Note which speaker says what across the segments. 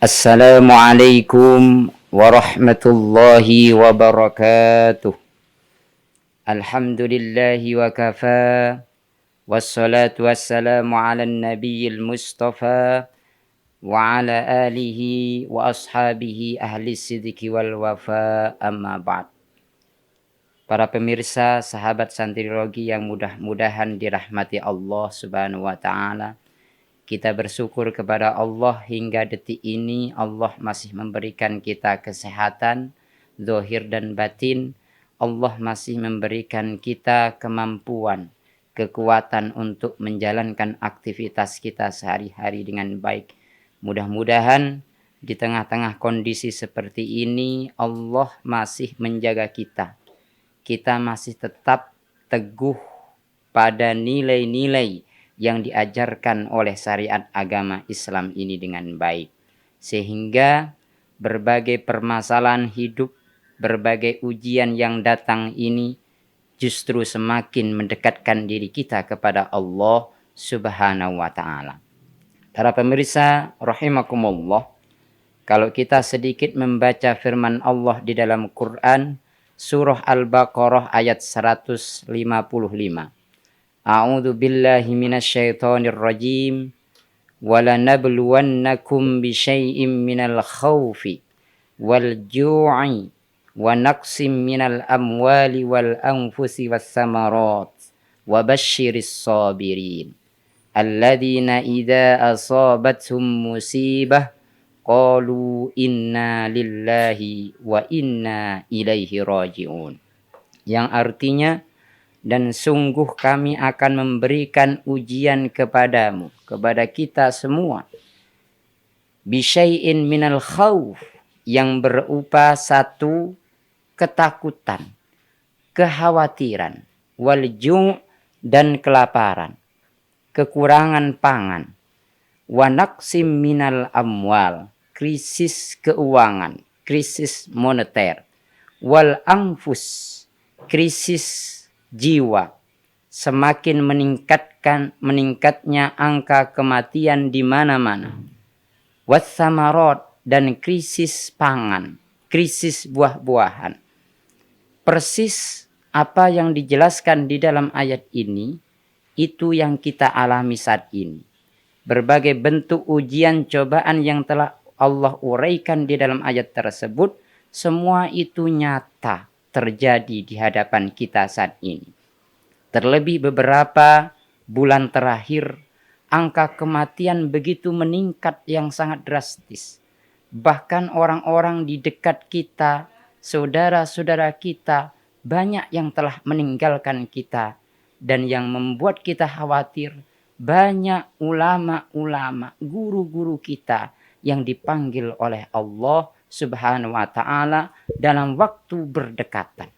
Speaker 1: Assalamualaikum warahmatullahi wabarakatuh. Alhamdulillahi wa kafa. Wassalatu wassalamu ala nabiyil mustafa wa ala alihi wa ashabihi ahli sidiki wal wafa, amma ba'd. Para pemirsa, sahabat santrilogi yang mudah-mudahan dirahmati Allah subhanahu wa ta'ala, kita bersyukur kepada Allah hingga detik ini Allah masih memberikan kita kesehatan zahir dan batin. Allah masih memberikan kita kemampuan, kekuatan untuk menjalankan aktivitas kita sehari-hari dengan baik. Mudah-mudahan di tengah-tengah kondisi seperti ini Allah masih menjaga kita. Kita masih tetap teguh pada nilai-nilai yang diajarkan oleh syariat agama Islam ini dengan baik. Sehingga berbagai permasalahan hidup, berbagai ujian yang datang ini justru semakin mendekatkan diri kita kepada Allah subhanahu wa ta'ala. Para pemirsa rahimakumullah, kalau kita sedikit membaca firman Allah di dalam Quran, surah Al-Baqarah ayat 155. A'udzu billahi minasyaitonir rajim. Walanabluwannakum bisyai'im minal khaufi wal ju'i wa naqsim minal amwali wal anfusi was samarat wa basyiris sabirin alladzina idza asabathum musibah qalu inna lillahi wa inna ilaihi raji'un. Yang artinya, dan sungguh kami akan memberikan ujian kepadamu, kepada kita semua, bisyai'in minal khauf, yang berupa satu ketakutan, kekhawatiran, wal ju' dan kelaparan, kekurangan pangan, wa naqsim minal amwal, krisis keuangan, krisis moneter, wal anfus, krisis jiwa, semakin meningkatnya angka kematian di mana-mana. Wassamarat, dan krisis pangan, krisis buah-buahan. Persis apa yang dijelaskan di dalam ayat ini, itu yang kita alami saat ini. Berbagai bentuk ujian cobaan yang telah Allah uraikan di dalam ayat tersebut, semua itu nyata terjadi di hadapan kita saat ini. Terlebih beberapa bulan terakhir, angka kematian begitu meningkat yang sangat drastis. Bahkan orang-orang di dekat kita, saudara-saudara kita, banyak yang telah meninggalkan kita. Dan yang membuat kita khawatir, banyak ulama-ulama, guru-guru kita yang dipanggil oleh Allah subhanahu wa ta'ala dalam waktu berdekatan.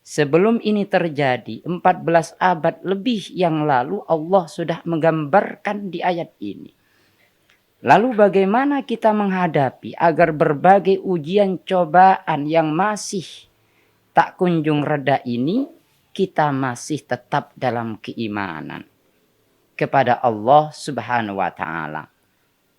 Speaker 1: Sebelum ini terjadi, 14 abad lebih yang lalu Allah sudah menggambarkan di ayat ini. Lalu bagaimana kita menghadapi agar berbagai ujian cobaan yang masih tak kunjung reda ini, kita masih tetap dalam keimanan kepada Allah subhanahu wa ta'ala.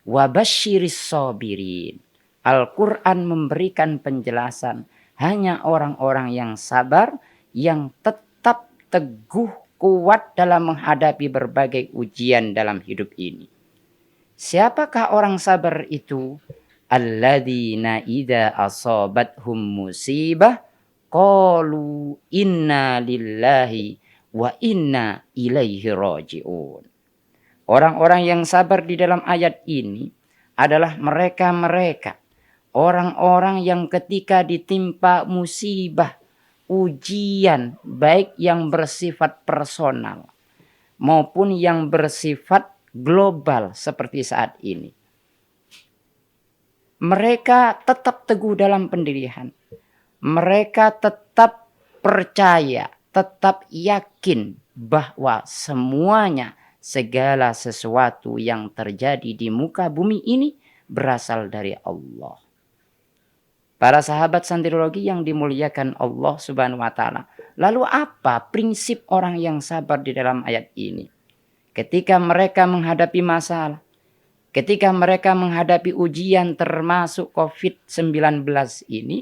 Speaker 1: Wa basyiris sabirin. Al-Quran memberikan penjelasan, hanya orang-orang yang sabar, yang tetap teguh, kuat dalam menghadapi berbagai ujian dalam hidup ini. Siapakah orang sabar itu? Alladzina idza asabathum musibah qalu inna lillahi wa inna ilaihi raji'un. Orang-orang yang sabar di dalam ayat ini adalah mereka-mereka, orang-orang yang ketika ditimpa musibah, ujian, baik yang bersifat personal maupun yang bersifat global seperti saat ini, mereka tetap teguh dalam pendirian. Mereka tetap percaya, tetap yakin bahwa semuanya, segala sesuatu yang terjadi di muka bumi ini berasal dari Allah. Para sahabat santrilogi yang dimuliakan Allah subhanahu wa ta'ala. Lalu apa prinsip orang yang sabar di dalam ayat ini? Ketika mereka menghadapi masalah, ketika mereka menghadapi ujian termasuk COVID-19 ini,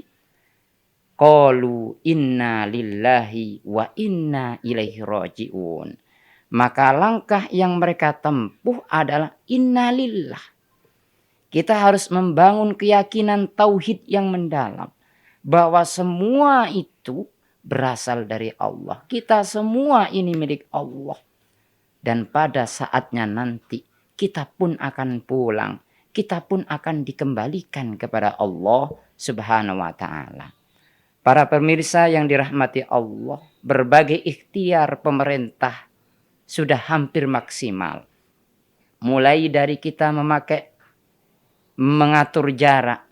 Speaker 1: qalu inna lillahi wa inna ilaihi raji'un. Maka langkah yang mereka tempuh adalah innalillah. Kita harus membangun keyakinan tauhid yang mendalam bahwa semua itu berasal dari Allah. Kita semua ini milik Allah. Dan pada saatnya nanti kita pun akan pulang. Kita pun akan dikembalikan kepada Allah Subhanahu wa ta'ala. Para pemirsa yang dirahmati Allah, berbagai ikhtiar pemerintah sudah hampir maksimal. Mulai dari kita mengatur jarak,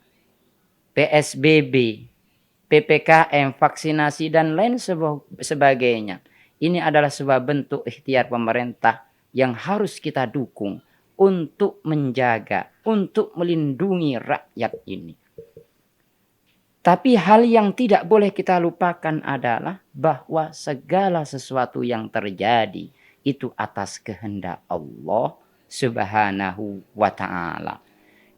Speaker 1: PSBB, PPKM, vaksinasi, dan lain sebagainya. Ini adalah sebuah bentuk ikhtiar pemerintah yang harus kita dukung untuk menjaga, untuk melindungi rakyat ini. Tapi hal yang tidak boleh kita lupakan adalah bahwa segala sesuatu yang terjadi itu atas kehendak Allah Subhanahu wa ta'ala.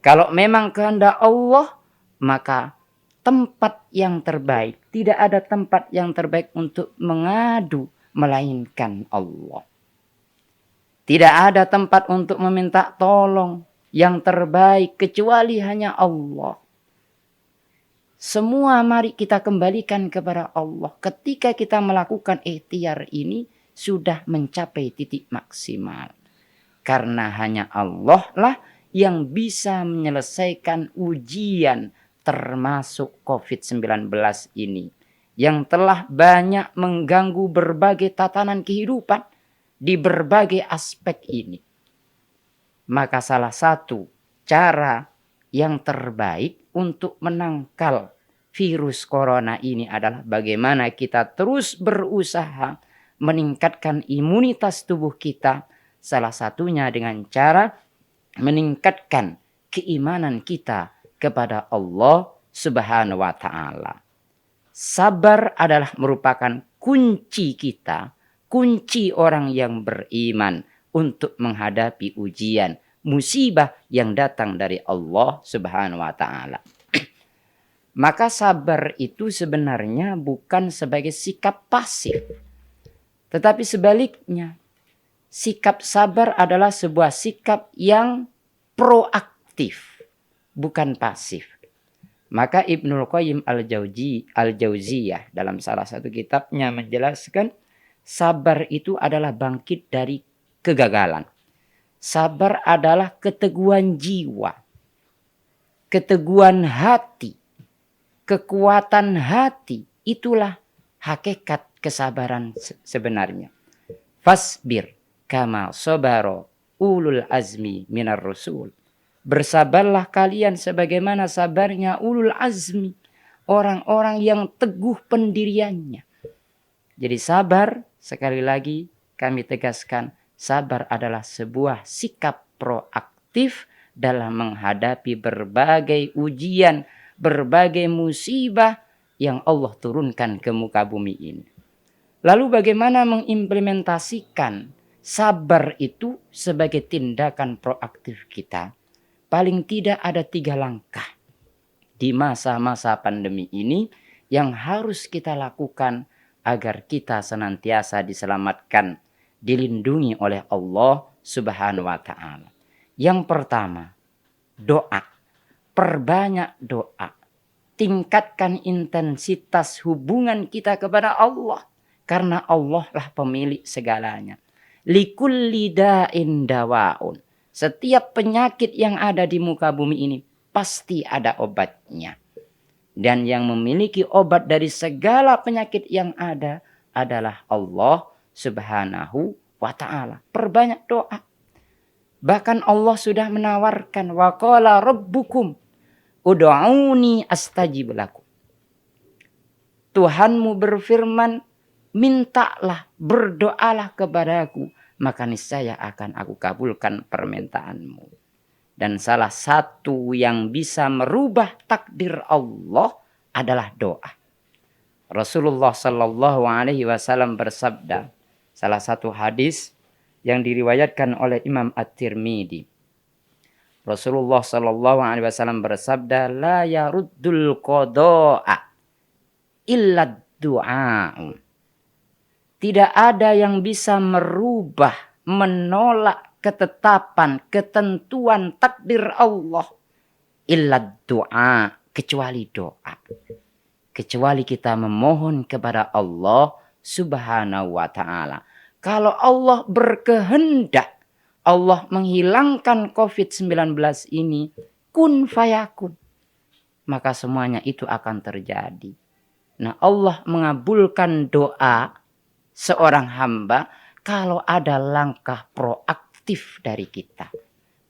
Speaker 1: Kalau memang kehendak Allah, maka tempat yang terbaik, tidak ada tempat yang terbaik untuk mengadu melainkan Allah. Tidak ada tempat untuk meminta tolong yang terbaik kecuali hanya Allah. Semua mari kita kembalikan kepada Allah. Ketika kita melakukan ikhtiar ini sudah mencapai titik maksimal. Karena hanya Allah lah yang bisa menyelesaikan ujian termasuk COVID-19 ini. Yang telah banyak mengganggu berbagai tatanan kehidupan di berbagai aspek ini. Maka salah satu cara yang terbaik untuk menangkal virus corona ini adalah bagaimana kita terus berusaha meningkatkan imunitas tubuh kita. Salah satunya dengan cara meningkatkan keimanan kita kepada Allah Subhanahu wa ta'ala. Sabar adalah merupakan kunci kita, kunci orang yang beriman untuk menghadapi ujian, musibah yang datang dari Allah Subhanahu wa ta'ala. Maka sabar itu sebenarnya bukan sebagai sikap pasif. Tetapi sebaliknya, sikap sabar adalah sebuah sikap yang proaktif, bukan pasif. Maka Ibnul Qayyim Al-Jauziyah dalam salah satu kitabnya menjelaskan, sabar itu adalah bangkit dari kegagalan. Sabar adalah keteguhan jiwa, keteguhan hati, kekuatan hati. Itulah hakikat kesabaran sebenarnya. Fasbir kama sabara ulul azmi minar rusul. Bersabarlah kalian sebagaimana sabarnya ulul azmi, orang-orang yang teguh pendiriannya. Jadi sabar, sekali lagi kami tegaskan, sabar adalah sebuah sikap proaktif dalam menghadapi berbagai ujian, berbagai musibah yang Allah turunkan ke muka bumi ini. Lalu bagaimana mengimplementasikan sabar itu sebagai tindakan proaktif kita? Paling tidak ada 3 langkah di masa-masa pandemi ini yang harus kita lakukan agar kita senantiasa diselamatkan, dilindungi oleh Allah Subhanahu wa ta'ala. Yang pertama, doa. Perbanyak doa. Tingkatkan intensitas hubungan kita kepada Allah. Karena Allah lah pemilik segalanya. Likulli da'in dawaun. Setiap penyakit yang ada di muka bumi ini pasti ada obatnya. Dan yang memiliki obat dari segala penyakit yang ada adalah Allah Subhanahu wa ta'ala. Perbanyak doa. Bahkan Allah sudah menawarkan, wa qala rabbukum ud'uni astajib lakum. Tuhanmu berfirman, mintalah, berdoalah kepadaku, maka niscaya akan aku kabulkan permintaanmu. Dan salah satu yang bisa merubah takdir Allah adalah doa. Rasulullah Sallallahu Alaihi Wasallam bersabda, salah satu hadis yang diriwayatkan oleh Imam At-Tirmidzi, Rasulullah Shallallahu Alaihi Wasallam bersabda, la yaruddul qada'a illa du'a. Tidak ada yang bisa merubah, menolak ketetapan, ketentuan takdir Allah illa du'a, kecuali doa. Kecuali kita memohon kepada Allah Subhanahu wa taala. Kalau Allah berkehendak Allah menghilangkan COVID-19 ini, kun fayakun, maka semuanya itu akan terjadi. Nah, Allah mengabulkan doa seorang hamba kalau ada langkah proaktif dari kita.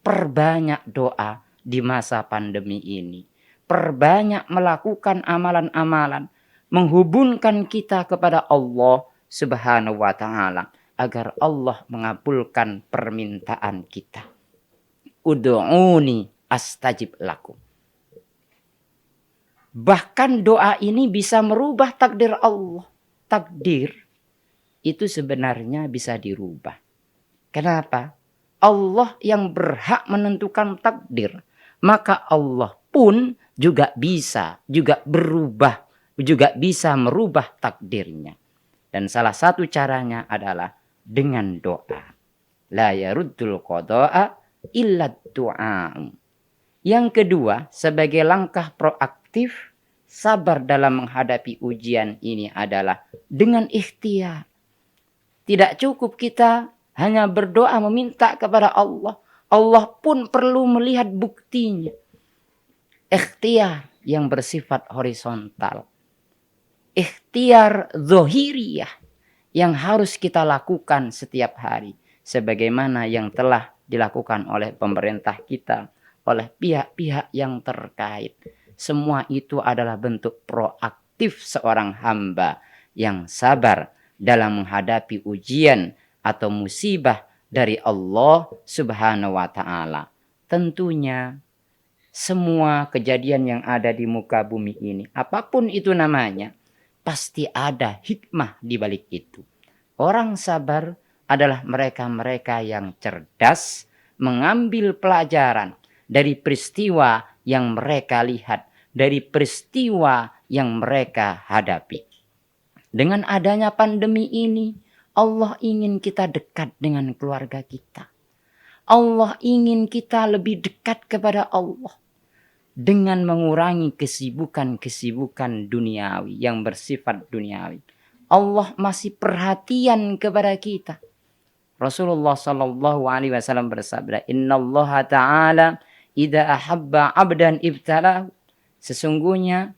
Speaker 1: Perbanyak doa di masa pandemi ini. Perbanyak melakukan amalan-amalan menghubungkan kita kepada Allah Subhanahu wa taala agar Allah mengabulkan permintaan kita. Ud'uni astajib lakum. Bahkan doa ini bisa merubah takdir Allah. Takdir itu sebenarnya bisa dirubah. Kenapa? Allah yang berhak menentukan takdir. Maka Allah pun juga bisa berubah, juga bisa merubah takdirnya. Dan salah satu caranya adalah dengan doa. La yaruddul qada'a illa du'a. Yang kedua, sebagai langkah proaktif, sabar dalam menghadapi ujian ini adalah dengan ikhtiar. Tidak cukup kita hanya berdoa meminta kepada Allah. Allah pun perlu melihat buktinya. Ikhtiar yang bersifat horizontal. Ikhtiar zohiriyah yang harus kita lakukan setiap hari. Sebagaimana yang telah dilakukan oleh pemerintah kita, oleh pihak-pihak yang terkait. Semua itu adalah bentuk proaktif seorang hamba yang sabar dalam menghadapi ujian atau musibah dari Allah Subhanahu wa taala. Tentunya semua kejadian yang ada di muka bumi ini, apapun itu namanya, pasti ada hikmah di balik itu. Orang sabar adalah mereka-mereka yang cerdas mengambil pelajaran dari peristiwa yang mereka lihat, dari peristiwa yang mereka hadapi. Dengan adanya pandemi ini, Allah ingin kita dekat dengan keluarga kita. Allah ingin kita lebih dekat kepada Allah dengan mengurangi kesibukan-kesibukan duniawi yang bersifat duniawi. Allah masih perhatian kepada kita. Rasulullah Shallallahu Alaihi Wasallam bersabda, Innallaha Taala idza ahabba abdan ibtalahu. Sesungguhnya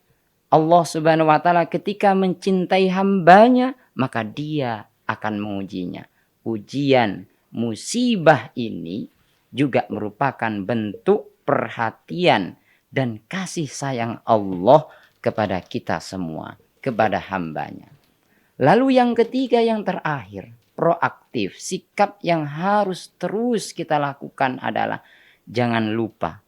Speaker 1: Allah Subhanahu wa taala ketika mencintai hambanya, maka dia akan mengujinya. Ujian musibah ini juga merupakan bentuk perhatian dan kasih sayang Allah kepada kita semua, kepada hambanya. Lalu yang ketiga, yang terakhir, proaktif. Sikap yang harus terus kita lakukan adalah jangan lupa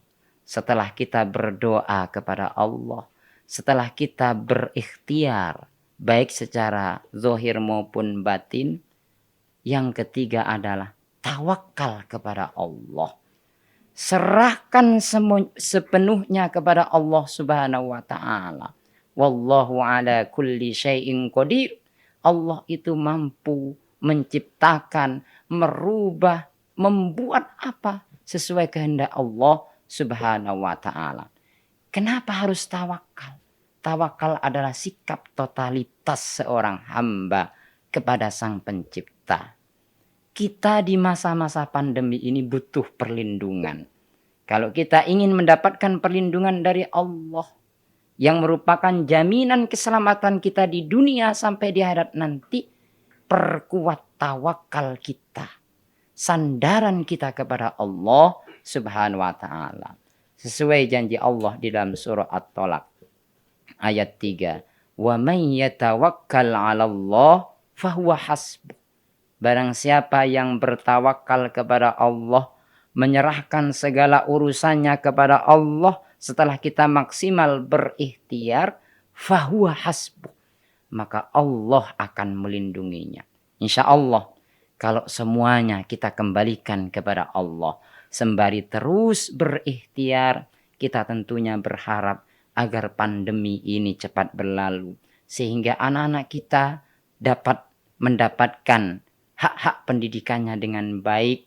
Speaker 1: setelah kita berdoa kepada Allah, setelah kita berikhtiar, baik secara zahir maupun batin, yang ketiga adalah tawakal kepada Allah. Serahkan sepenuhnya kepada Allah Subhanahu wa taala. Wallahu ala kulli syai'in qadir. Allah itu mampu menciptakan, merubah, membuat apa sesuai kehendak Allah Subhanahu wa taala. Kenapa harus tawakal? Tawakal adalah sikap totalitas seorang hamba kepada Sang Pencipta. Kita di masa-masa pandemi ini butuh perlindungan. Kalau kita ingin mendapatkan perlindungan dari Allah yang merupakan jaminan keselamatan kita di dunia sampai di akhirat nanti, perkuat tawakal kita. Sandaran kita kepada Allah Subhanahu wa taala. Sesuai janji Allah di dalam surah At-Tolak ayat 3. Wa may yatawakkal 'ala Allah fahuwa hasbuh. Barang siapa yang bertawakal kepada Allah, menyerahkan segala urusannya kepada Allah setelah kita maksimal berikhtiar, fahuwa hasbuh, maka Allah akan melindunginya. Insya Allah, kalau semuanya kita kembalikan kepada Allah, Sembari terus berikhtiar, kita tentunya berharap agar pandemi ini cepat berlalu. Sehingga anak-anak kita dapat mendapatkan hak-hak pendidikannya dengan baik.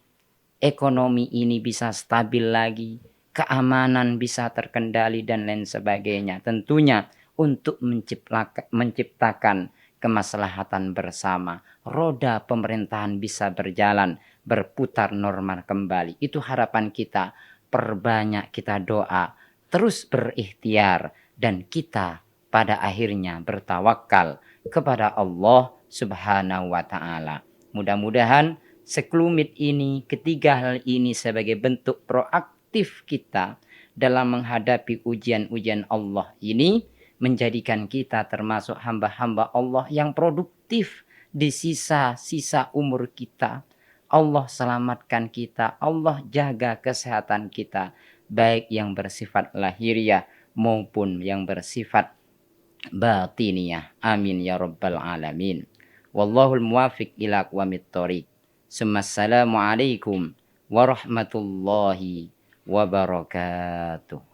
Speaker 1: Ekonomi ini bisa stabil lagi. Keamanan bisa terkendali dan lain sebagainya. Tentunya untuk menciptakan kemaslahatan bersama. Roda pemerintahan bisa berjalan, berputar normal kembali. Itu harapan kita. Perbanyak kita doa, terus berikhtiar, dan kita pada akhirnya bertawakal kepada Allah Subhanahu wa ta'ala. Mudah-mudahan sekelumit ini, ketiga hal ini sebagai bentuk proaktif kita dalam menghadapi ujian-ujian Allah ini, menjadikan kita termasuk hamba-hamba Allah yang produktif di sisa-sisa umur kita. Allah selamatkan kita, Allah jaga kesehatan kita, baik yang bersifat lahiriah maupun yang bersifat batiniyah. Amin ya rabbal alamin. Wallahul muwafiq ila aqwamit thoriq. Assalamualaikum warahmatullahi wabarakatuh.